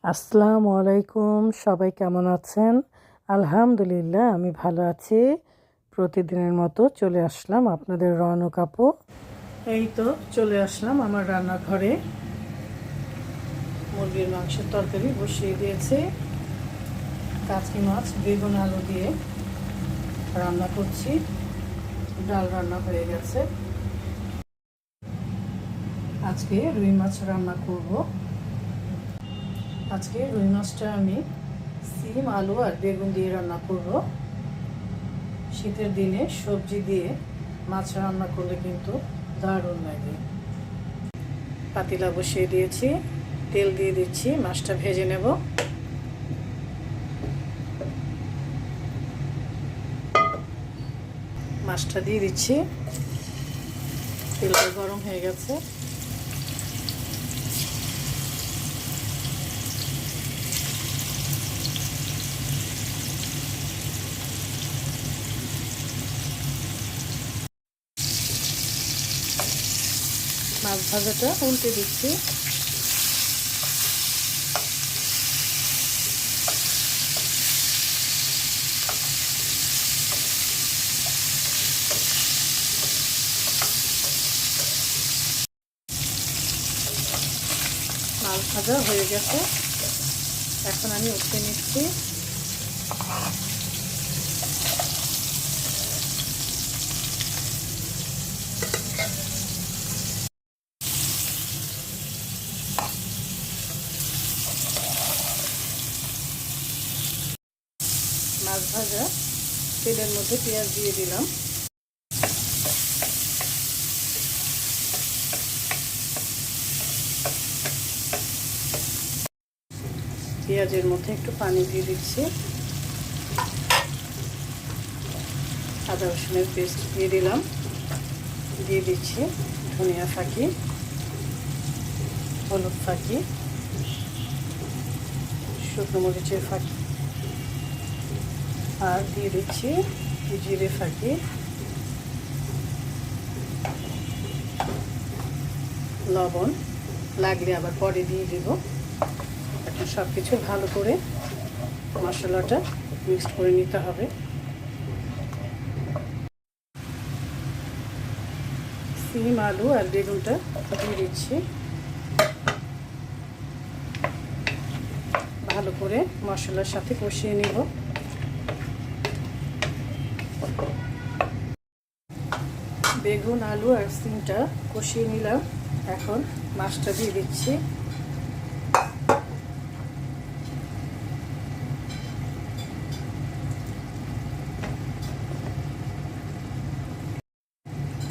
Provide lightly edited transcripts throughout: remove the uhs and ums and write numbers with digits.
আসসালামু আলাইকুম, সবাই কেমন আছেন? আলহামদুলিল্লাহ আমি ভালো আছি। প্রতিদিনের মতো চলে আসলাম আপনাদের রৌনক আপু। এই তো চলে আসলাম আমার রান্নাঘরে। মুরগির মাংসের তরকারি বসিয়ে দিয়েছি। কাচকি মাছ বেগুন আলু দিয়ে রান্না করছি। ডাল রান্না হয়ে গেছে। আজকে রুই মাছ রান্না করব। আজকে রুই মাছটা আমি সিম আলু আর বেগুন দিয়ে রান্না করব। শীতের দিনে সবজি দিয়ে মাছ রান্না করলে কিন্তু দারুণ লাগে। পাতিলা বসিয়ে দিয়েছি, তেল দিয়ে দিচ্ছি, মাছটা ভেজে নেব। মাছটা দিয়ে দিচ্ছি, তেলটা গরম হয়ে গেছে। মাছ ভাজাটা উল্টে দিচ্ছি। মাছ ভাজা হয়ে গেছে, এখন আমি উঠে নিচ্ছি। মাছ ভাজা তেলের মধ্যে পেঁয়াজ দিয়ে দিলাম। পেঁয়াজের মধ্যে একটু পানি দিয়ে দিচ্ছি। আদা রসুনের পেস্ট দিয়ে দিলাম। দিয়ে দিচ্ছি ধনিয়া ফাঁকি, হলুদ ফাঁকি, শুকনো মরিচের ফাঁকি, আর দিয়ে দিচ্ছি জিরে ফাঁকি, লবণ লাগলে আবার পরে দিয়ে দিব। এখন সব কিছু ভালো করে মশলাটা মিক্সড করে নিতে হবে। সিম আলু আর বেগুনটা দিয়ে দিচ্ছি। ভালো করে মশলার সাথে কষিয়ে নিব। বেগুন আলু আর সিমটা কষিয়ে নিলাম। এখন মাছটা দিয়ে দিচ্ছি।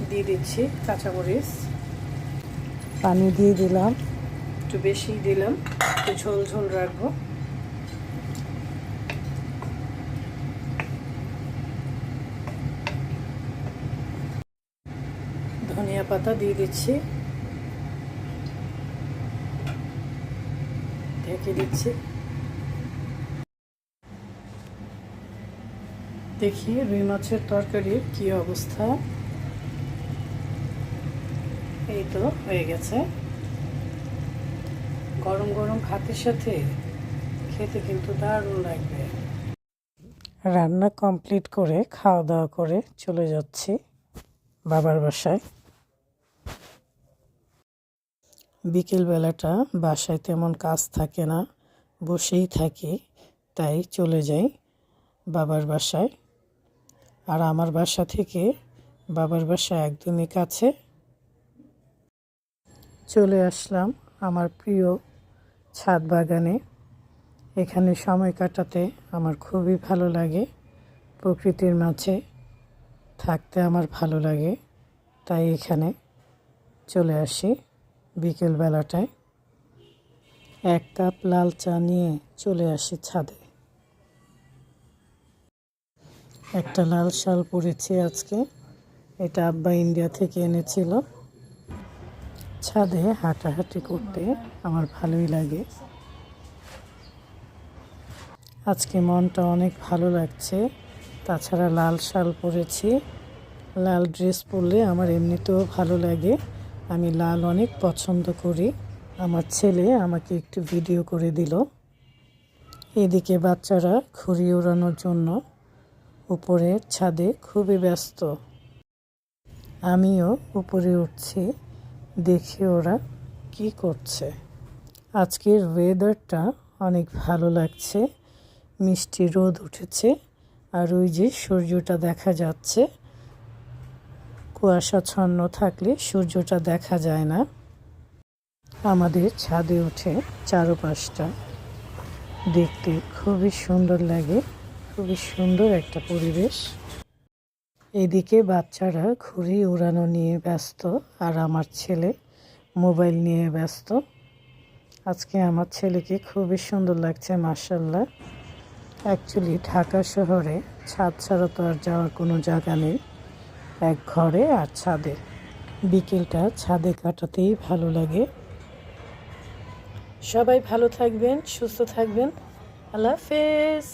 দিয়ে দিচ্ছি কাঁচামরিচ, পানি দিয়ে দিলাম, একটু বেশি দিলাম, একটু ঝোল ঝোল রাখবো। ধনিয়া পাতা দিয়ে দিচ্ছি, ঢেকে দিচ্ছি। দেখি রুই মাছের তরকারির কি অবস্থা। এই তো হয়ে গেছে। গরম গরম ভাতের সাথে খেতে কিন্তু দারুণ লাগবে। রান্না কমপ্লিট করে খাওয়া দাওয়া করে চলে যাচ্ছি বাবার বাসায়। বিকেলবেলাটা বাসায় তেমন কাজ থাকে না, বসেই থাকি, তাই চলে যাই বাবার বাসায়। আর আমার বাসা থেকে বাবার বাসা একদমই কাছে। চলে আসলাম আমার প্রিয় ছাদ বাগানে। এখানে সময় কাটাতে আমার খুবই ভালো লাগে। প্রকৃতির মাঝে থাকতে আমার ভালো লাগে, তাই এখানে চলে আসি বিকেলবেলাটায়। এক কাপ লাল চা নিয়ে চলে আসি ছাদে। একটা লাল শাল পরেছি আজকে, এটা আব্বা ইন্ডিয়া থেকে এনেছিল। ছাদে হাঁটাহাঁটি করতে আমার ভালোই লাগে। আজকে মনটা অনেক ভালো লাগছে। তাছাড়া লাল শাল পরেছি, লাল ড্রেস পরলে আমার এমনিতেও ভালো লাগে। আমি লাল অনেক পছন্দ করি। আমার ছেলে আমাকে একটু ভিডিও করে দিল। এদিকে বাচ্চারা ঘুড়ি ওড়ানোর জন্য উপরের ছাদে খুবই ব্যস্ত। আমিও উপরে উঠছি, দেখি ওরা কি করছে। আজকের ওয়েদারটা অনেক ভালো লাগছে, মিষ্টি রোদ উঠেছে, আর ওই যে সূর্যটা দেখা যাচ্ছে। কুয়াশাচ্ছন্ন থাকলে সূর্যটা দেখা যায় না। আমাদের ছাদে উঠে চারপাশটা দেখতে খুবই সুন্দর লাগে, খুবই সুন্দর একটা পরিবেশ। এদিকে বাচ্চারা ঘুড়ি উড়ানো নিয়ে ব্যস্ত, আর আমার ছেলে মোবাইল নিয়ে ব্যস্ত। আজকে আমার ছেলেকে খুবই সুন্দর লাগছে, মাশাআল্লাহ। অ্যাকচুয়ালি ঢাকা শহরে ছাদ ছাড়া তো আর যাওয়ার কোনো জায়গা নেই, এক ঘরে আর ছাদে। বিকেলটা ছাদে কাটাতেই ভালো লাগে। সবাই ভালো থাকবেন, সুস্থ থাকবেন। আল্লাহ হাফেজ।